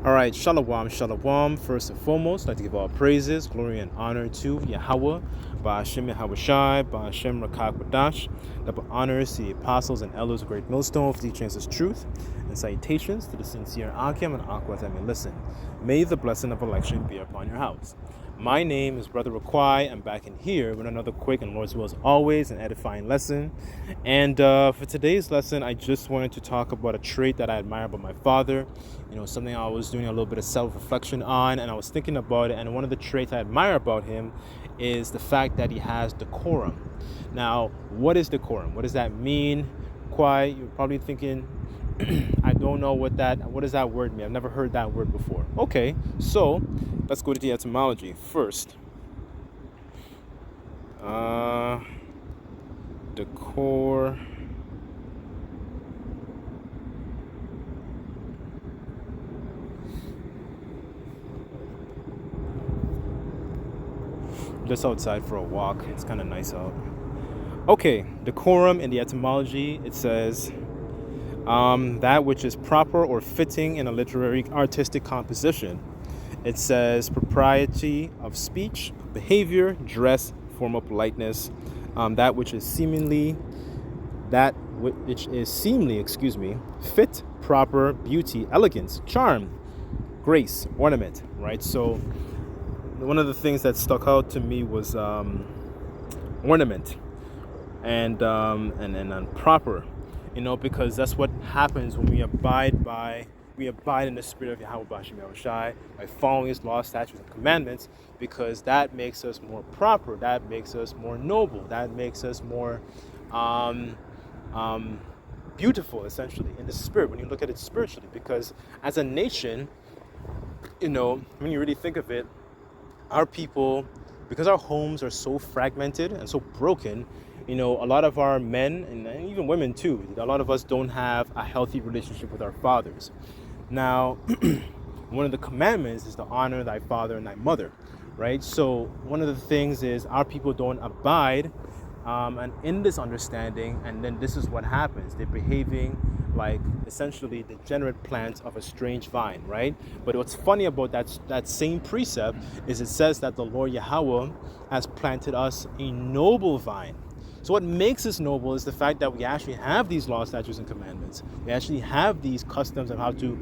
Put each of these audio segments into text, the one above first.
All right, shalom, shalom. First and foremost, I'd like to give all praises, glory, and honor to Yahweh, Ba'ashem Yahweh Shai, Ba'ashem Rakak Wadash, that honors the apostles and elders of Great Millstone for teaching us truth, and salutations to the sincere Akim and Aqua that may listen. May the blessing of election be upon your house. My name is Brother Raquai. I'm back in here with another quick and Lord's will as always an edifying lesson. And for today's lesson, I just wanted to talk about a trait that I admire about my father. Something I was doing a little bit of self-reflection on, and I was thinking about it. And one of the traits I admire about him is the fact that he has decorum. Now, what is decorum? What does that mean? Quai, you're probably thinking, I don't know what does that word mean? I've never heard that word before. Okay, so let's go to the etymology first. Decor. Just outside for a walk. It's kind of nice out. Okay, decorum in the etymology, it says that which is proper or fitting in a literary artistic composition. It says propriety of speech, behavior, dress, formal politeness, that which is seemly, fit, proper, beauty, elegance, charm, grace, ornament, right? So one of the things that stuck out to me was ornament and proper, because that's what happens when we abide in the spirit of Yahweh Ba'ashem Yahweh Shai by following his laws, statutes, and commandments, because that makes us more proper, that makes us more noble, that makes us more beautiful, essentially, in the spirit, when you look at it spiritually. Because as a nation, when you really think of it, our people, because our homes are so fragmented and so broken, a lot of our men and even women too, a lot of us don't have a healthy relationship with our fathers. Now, one of the commandments is to honor thy father and thy mother, right? So one of the things is our people don't abide and in this understanding, and then this is what happens. They're behaving like essentially degenerate plants of a strange vine, right? But what's funny about that same precept is it says that the Lord Yahweh has planted us a noble vine. So what makes us noble is the fact that we actually have these laws, statutes, and commandments. We actually have these customs of how to,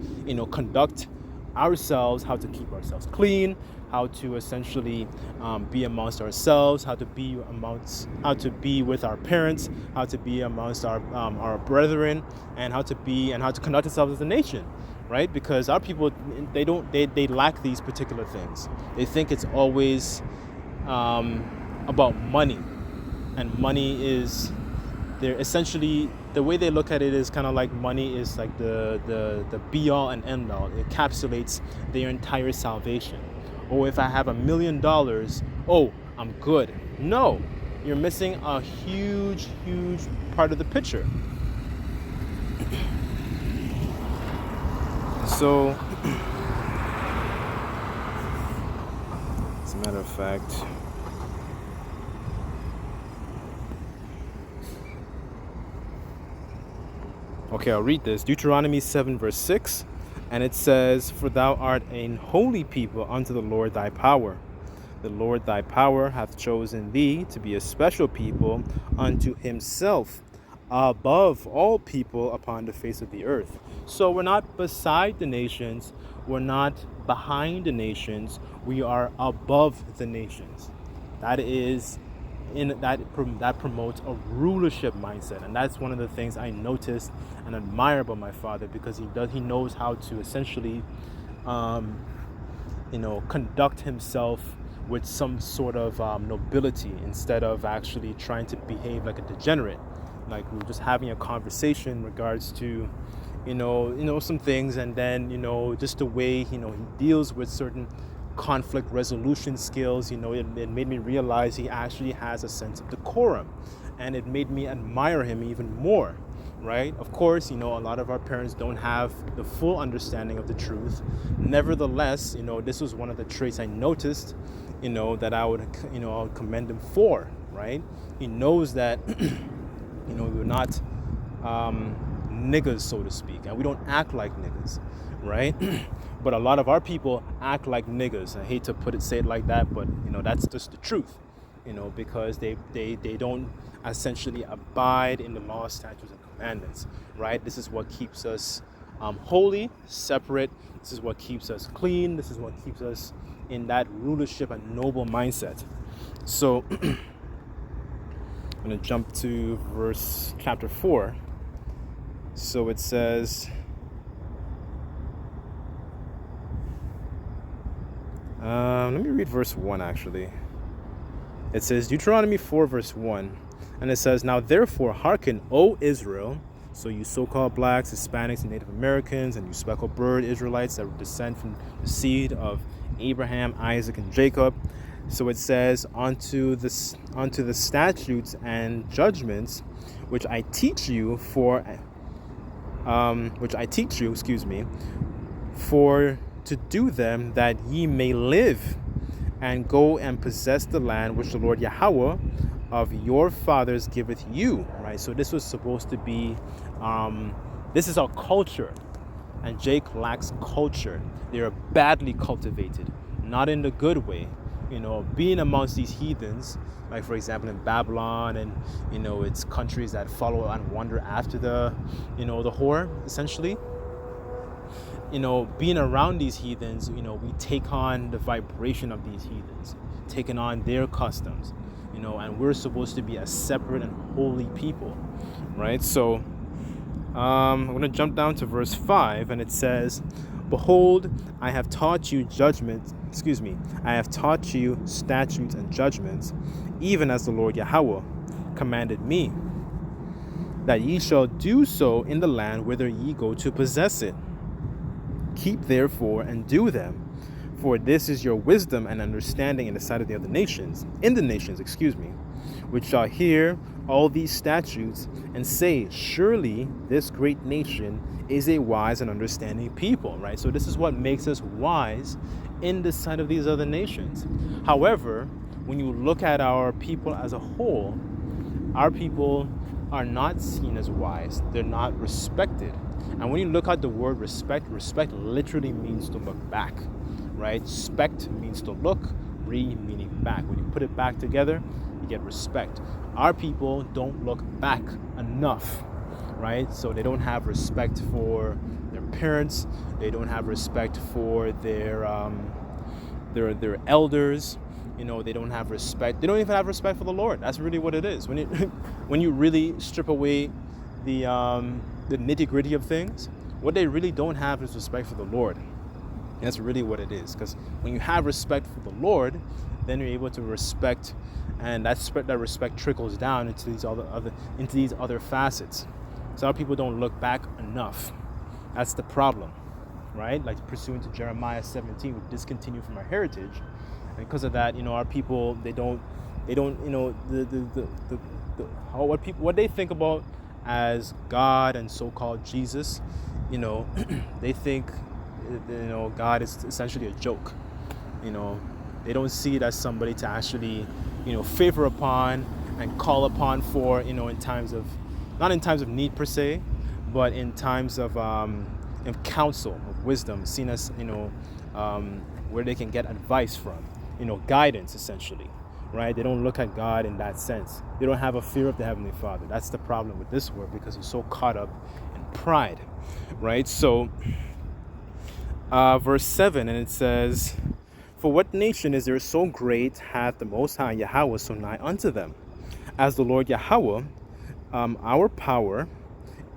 conduct ourselves, how to keep ourselves clean, how to essentially be amongst ourselves, how to be with our parents, how to be amongst our brethren, and how to conduct ourselves as a nation, right? Because our people, they lack these particular things. They think it's always about money. And money is, they're essentially, the way they look at it is kind of like money is like the be all and end all. It encapsulates their entire salvation. Or if I have $1 million, I'm good. No, you're missing a huge, huge part of the picture. So, as a matter of fact, okay, I'll read this. Deuteronomy 7 verse 6. And it says, for thou art an holy people unto the Lord thy power. The Lord thy power hath chosen thee to be a special people unto himself, above all people upon the face of the earth. So we're not beside the nations. We're not behind the nations. We are above the nations. That promotes a rulership mindset, and that's one of the things I noticed and admire about my father, because he knows how to essentially conduct himself with some sort of nobility, instead of actually trying to behave like a degenerate. Like we were just having a conversation in regards to some things, and then just the way he deals with certain conflict resolution skills. It made me realize he actually has a sense of decorum, and it made me admire him even more, right? Of course, a lot of our parents don't have the full understanding of the truth. Nevertheless, this was one of the traits I noticed, that I would commend him for, right? He knows that we're not niggas, so to speak, and we don't act like niggas, right? But a lot of our people act like niggas. I hate to say it like that, but that's just the truth. Because they don't essentially abide in the law, statutes, and commandments, right? This is what keeps us holy, separate. This is what keeps us clean. This is what keeps us in that rulership and noble mindset. So I'm going to jump to chapter 4. So it says, let me read verse 1 actually. It says, Deuteronomy 4 verse 1, and it says, "Now therefore hearken, O Israel," so you so-called blacks, Hispanics, and Native Americans, and you speckled bird Israelites that descend from the seed of Abraham, Isaac, and Jacob. So it says, unto the statutes and judgments which I teach you for to do them, that ye may live, and go and possess the land which the Lord Yahweh of your fathers giveth you. Right? So this was supposed to be, this is our culture. And Jake lacks culture. They are badly cultivated, not in the good way. Being amongst these heathens, like for example in Babylon, and it's countries that follow and wander after the whore, essentially. Being around these heathens, we take on the vibration of these heathens, taking on their customs, and we're supposed to be a separate and holy people, right? So I'm going to jump down to verse 5, and it says, "Behold, I have taught you I have taught you statutes and judgments, even as the Lord Yahweh commanded me, that ye shall do so in the land whither ye go to possess it. Keep therefore and do them, for this is your wisdom and understanding in the sight of the nations, which shall hear all these statutes and say, surely this great nation is a wise and understanding people," right? So this is what makes us wise in the sight of these other nations. However, when you look at our people as a whole, our people are not seen as wise. They're not respected. And when you look at the word respect literally means to look back, right? Spect means to look, meaning back. When you put it back together, you get respect. Our people don't look back enough, right? So they don't have respect for their parents. They don't have respect for their elders. They don't have respect. They don't even have respect for the Lord. That's really what it is. When you really strip away the nitty-gritty of things, what they really don't have is respect for the Lord. That's really what it is. Because when you have respect for the Lord, then you're able to respect, and that respect trickles down into these other facets. So our people don't look back enough. That's the problem, right? Like pursuant to Jeremiah 17, we discontinue from our heritage. And because of that, our people, they don't, what they think about as God and so-called Jesus, they think, God is essentially a joke. They don't see it as somebody to actually, favor upon and call upon for, in times of, not in times of need per se, but in times of counsel, of wisdom, seen as, where they can get advice from, guidance essentially, right? They don't look at God in that sense. They don't have a fear of the Heavenly Father. That's the problem with this world, because it's so caught up in pride, right? So, verse 7, and it says, "For what nation is there so great, hath the Most High Yahweh so nigh unto them, as the Lord Yahweh, our power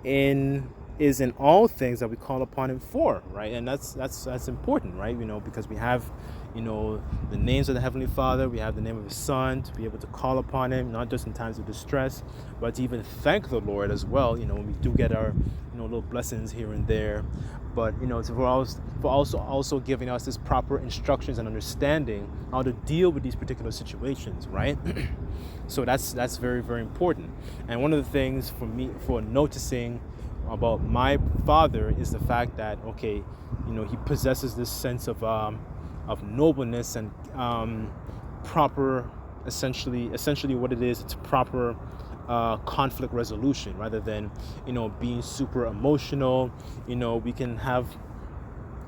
is in all things that we call upon him for," right? And that's important, right? Because we have, the names of the Heavenly Father, we have the name of his Son, to be able to call upon him, not just in times of distress, but to even thank the Lord as well, when we do get our, little blessings here and there. But, for also giving us this proper instructions and understanding how to deal with these particular situations, right? So that's very, very important. And one of the things for noticing about my father is the fact that, okay, he possesses this sense of nobleness and proper, essentially what it is, it's proper conflict resolution, rather than being super emotional. We can have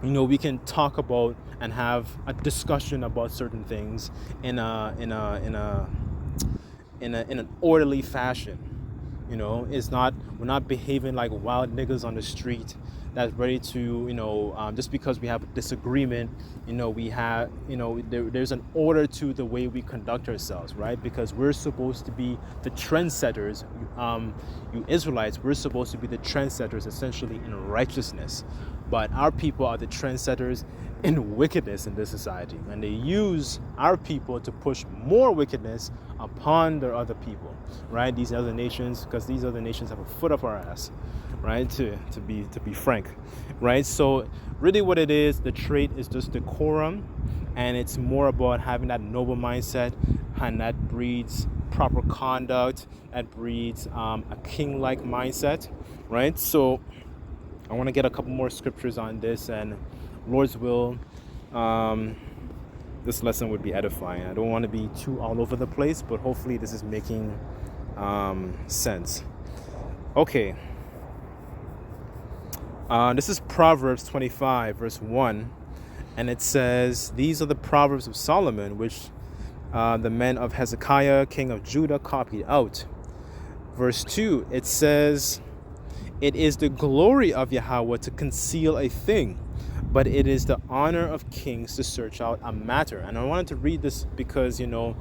we can talk about and have a discussion about certain things in an orderly fashion. It's not we're not behaving like wild niggas on the street that's ready to, just because we have a disagreement, we have, there's an order to the way we conduct ourselves, right? Because we're supposed to be the trendsetters. You Israelites, we're supposed to be the trendsetters essentially in righteousness. But our people are the trendsetters in wickedness in this society. And they use our people to push more wickedness upon their other people, right? These other nations, because these other nations have a foot up our ass, right? To be frank, right? So really what it is, the trait is just decorum, and it's more about having that noble mindset, and that breeds proper conduct, that breeds a king-like mindset, right? So I want to get a couple more scriptures on this, and Lord's will, this lesson would be edifying. I don't want to be too all over the place, but hopefully this is making sense. Okay. This is Proverbs 25, verse 1, and it says, "These are the Proverbs of Solomon, which the men of Hezekiah, king of Judah, copied out." Verse 2, it says, "It is the glory of Yahweh to conceal a thing, but it is the honor of kings to search out a matter." And I wanted to read this because, when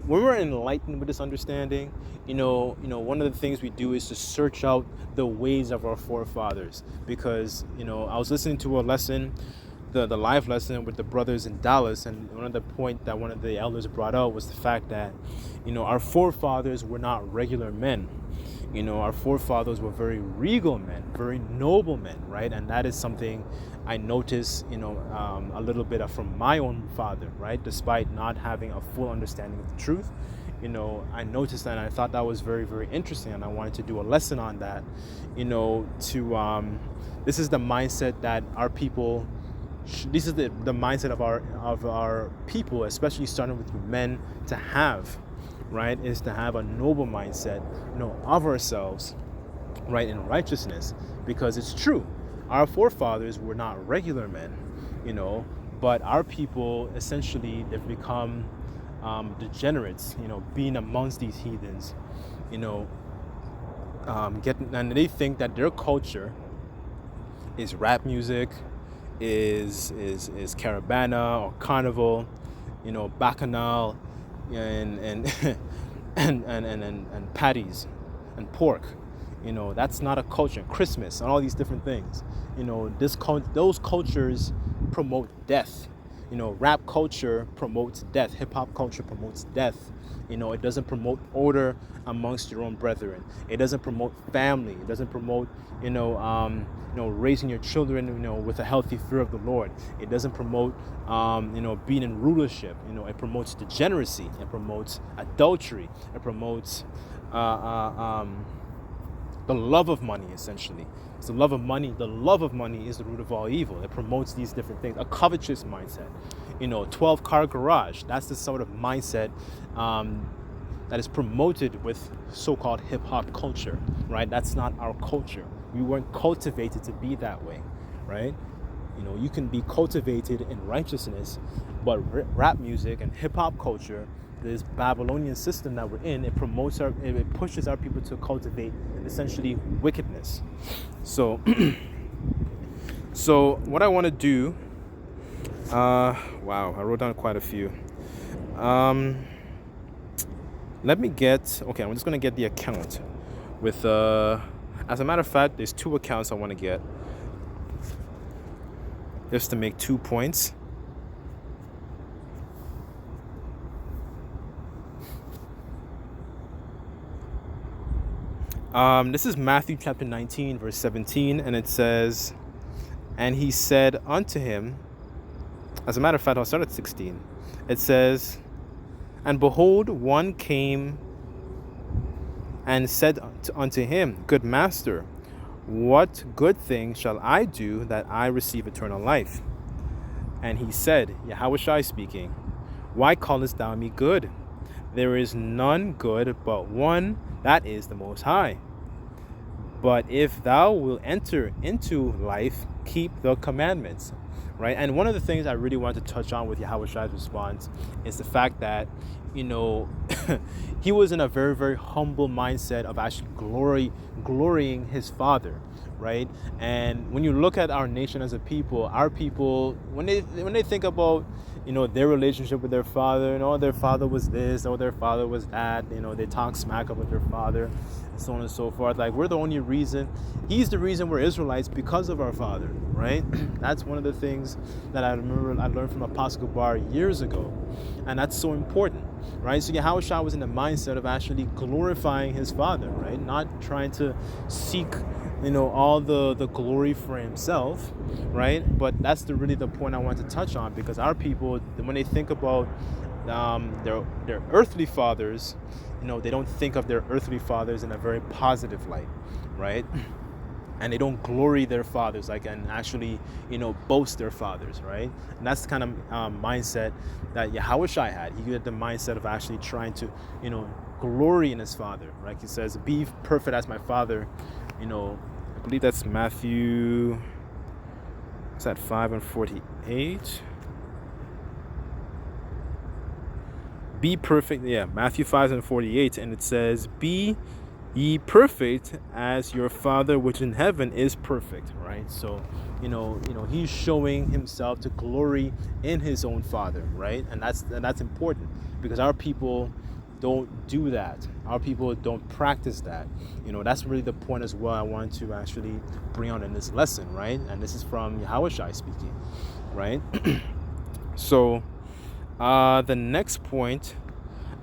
we're enlightened with this understanding, one of the things we do is to search out the ways of our forefathers. Because, I was listening to a lesson, the live lesson with the brothers in Dallas, and one of the point that one of the elders brought out was the fact that, our forefathers were not regular men. Our forefathers were very regal men, very noble men, right? And that is something I notice, a little bit from my own father, right? Despite not having a full understanding of the truth, I noticed that, and I thought that was very, very interesting, and I wanted to do a lesson on that, this is the mindset that our people, this is the mindset of our people, especially starting with men, to have, right, is to have a noble mindset, of ourselves, right, in righteousness. Because it's true, our forefathers were not regular men, but our people, essentially, they've become degenerates, being amongst these heathens, and they think that their culture is rap music, is caravana or carnival, bacchanal, and and patties and pork. That's not a culture. Christmas and all these different things. Those cultures promote death. Rap culture promotes death. Hip hop culture promotes death. It doesn't promote order amongst your own brethren. It doesn't promote family. It doesn't promote, raising your children, with a healthy fear of the Lord. It doesn't promote, being in rulership. It promotes degeneracy. It promotes adultery. It promotes the love of money, essentially. It's the love of money. The love of money is the root of all evil. It promotes these different things. A covetous mindset. 12-car garage. That's the sort of mindset that is promoted with so-called hip-hop culture, right? That's not our culture. We weren't cultivated to be that way, right? You can be cultivated in righteousness, but rap music and hip-hop culture, this Babylonian system that we're in, it pushes our people to cultivate essentially wickedness. So what I want to do, wow, I wrote down quite a few. Let me get, okay, I'm just going to get the account with, as a matter of fact, there's 2 accounts I want to get, just to make 2 points. This is Matthew chapter 19, verse 17, and it says, "And he said unto him," as a matter of fact, I'll start at 16. It says, "And behold, one came and said unto him, Good master, what good thing shall I do that I receive eternal life? And he said," Yahushua speaking, "Why callest thou me good? There is none good but one, that is the Most High. But if thou will enter into life, keep the commandments. Right? And one of the things I really want to touch on with Yahweh response is the fact that, you know, he was in a very, very humble mindset of actually glorying his father, right? And when you look at our nation as a people, our people, when they think about, you know, their relationship with their father, and oh, their father was this, or their father was that, you know, they talk smack about their father, and so on and so forth. Like, we're the only reason, he's the reason we're Israelites because of our father, right? That's one of the things that I remember I learned from Apostle Bar years ago, and that's so important, right? So Yahushua was in the mindset of actually glorifying his father, right? Not trying to seek, you know, all the glory for himself, right? But that's really the point I want to touch on, because our people, when they think about their earthly fathers, you know, they don't think of their earthly fathers in a very positive light, right? And they don't glory their fathers, like, and actually, you know, boast their fathers, right? And that's the kind of mindset that Yahushua had. He had the mindset of actually trying to, you know, glory in his father, right? He says, be perfect as my father, you know. I believe that's Matthew, is that 5:48? Be perfect, yeah, Matthew 5:48, and it says, be ye perfect as your Father which in heaven is perfect, right? So, you know, he's showing himself to glory in his own Father, right? And that's important, because our people don't do that. Our people don't practice that. You know, that's really the point as well I want to actually bring out in this lesson, right? And this is from Yahushua speaking, right? So, the next point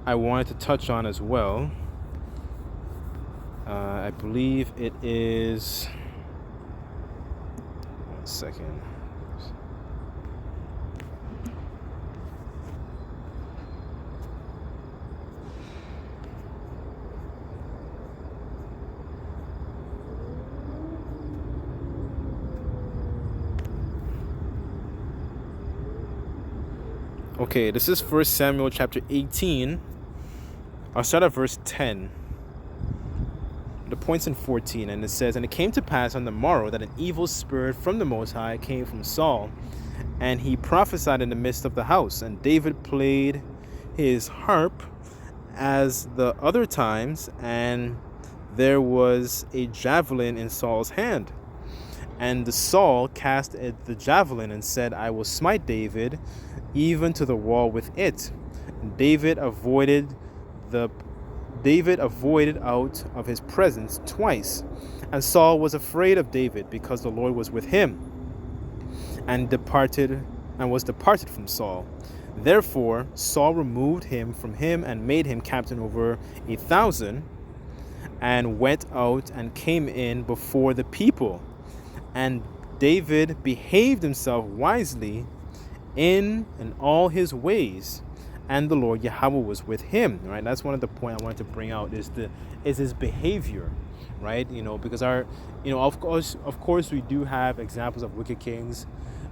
I wanted to touch on as well, I believe it is, one second. Okay, this is 1 Samuel chapter 18. I'll start at verse 10. The point's in 14, and it says, and it came to pass on the morrow that an evil spirit from the Most High came from Saul, and he prophesied in the midst of the house. And David played his harp as the other times, and there was a javelin in Saul's hand. And Saul cast the javelin and said, I will smite David even to the wall with it. And David avoided out of his presence twice. And Saul was afraid of David, because the Lord was with him, and was departed from Saul. Therefore Saul removed him from him, and made him captain over 1,000, and went out and came in before the people. And David behaved himself wisely in all his ways, and the Lord Yahweh was with him, right? That's one of the points I wanted to bring out, is his behavior, right? You know, because our, you know, of course we do have examples of wicked kings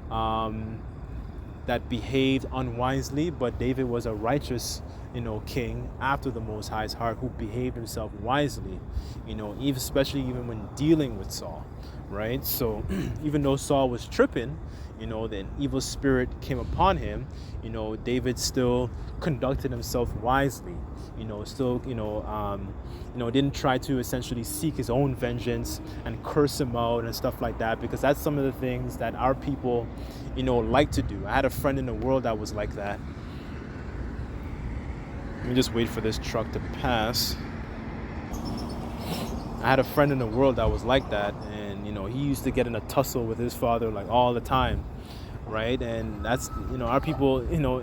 that behaved unwisely, but David was a righteous, you know, king after the Most High's heart, who behaved himself wisely, you know, especially when dealing with Saul, right? So even though Saul was tripping, you know, the evil spirit came upon him, you know, David still conducted himself wisely, you know, still, didn't try to essentially seek his own vengeance and curse him out and stuff like that, because that's some of the things that our people, you know, like to do. I had a friend in the world that was like that. Let me just wait for this truck to pass. I had a friend in the world that was like that, and, you know, he used to get in a tussle with his father, like, all the time, right? And that's, you know, our people, you know,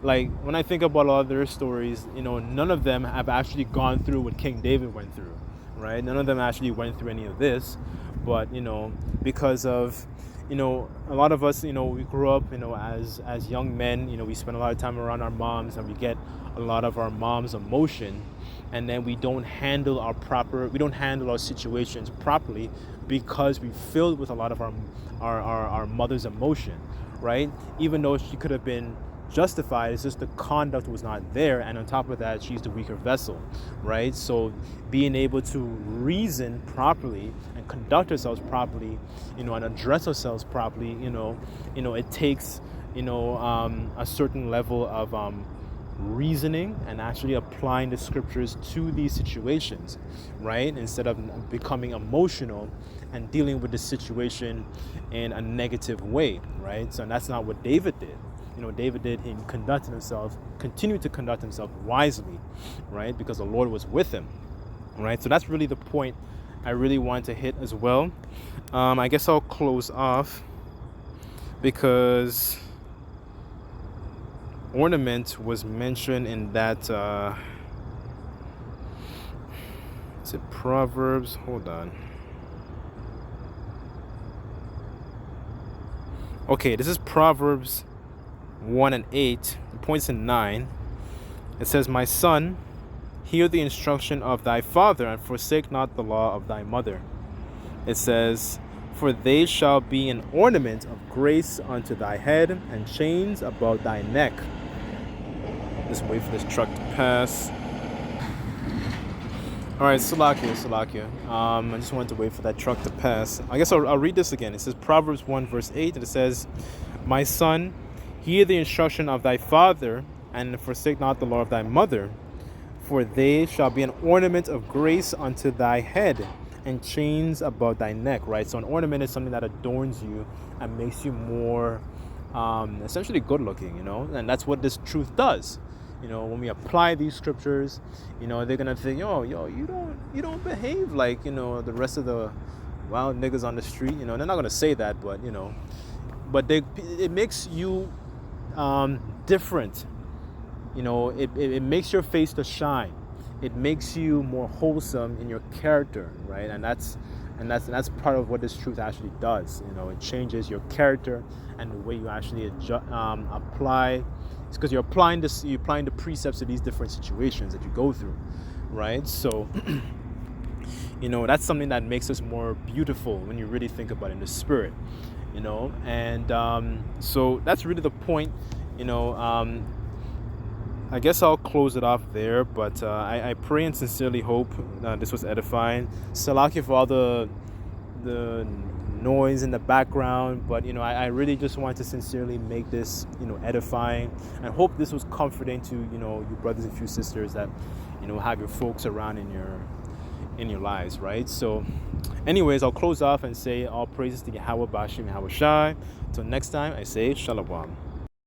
like, when I think about all their stories, you know, none of them have actually gone through what King David went through, right? None of them actually went through any of this, but, you know, because of, you know, a lot of us, you know, we grew up, you know, as young men, you know, we spend a lot of time around our moms, and we get a lot of our mom's emotion, and then we don't handle our situations properly, because we filled with a lot of our mother's emotion, right? Even though she could have been justified. It's just the conduct was not there, and on top of that, she's the weaker vessel, right? So being able to reason properly and conduct ourselves properly, and address ourselves properly, it takes a certain level of reasoning and actually applying the scriptures to these situations, right? Instead of becoming emotional and dealing with the situation in a negative way, right? So that's not what David did. David did, he continued to conduct himself wisely, right? Because the Lord was with him, right? So that's really the point I really want to hit as well. I guess I'll close off because ornament was mentioned in that, is it Proverbs? Hold on. Okay, this is Proverbs 1:8, the point's in 9. It says, "My son, hear the instruction of thy father, and forsake not the law of thy mother." It says, "For they shall be an ornament of grace unto thy head, and chains about thy neck." Just wait for this truck to pass. All right, Salakia. I just wanted to wait for that truck to pass. I guess I'll read this again. It says Proverbs 1 verse 8, and it says, "My son, hear the instruction of thy father, and forsake not the law of thy mother, for they shall be an ornament of grace unto thy head, and chains about thy neck." Right? So an ornament is something that adorns you and makes you more essentially good looking, and that's what this truth does. When we apply these scriptures, they're gonna think, yo, you don't behave like the rest of the wild niggas on the street. They're not gonna say that, but it makes you different. It makes your face to shine. It makes you more wholesome in your character, right? And that's part of what this truth actually does. It changes your character and the way you actually apply. It's because you're applying the precepts to these different situations that you go through, right? So that's something that makes us more beautiful when you really think about it in the spirit, and so that's really the point. I guess I'll close it off there, but I pray and sincerely hope this was edifying. Salakia for all the noise in the background, but I really just want to sincerely make this edifying, and hope this was comforting to you brothers and few sisters that have your folks around in your lives, right? So anyways, I'll close off and say all praises to Yahweh Bashim Yahweh Shai. Till next time, I say Shalom.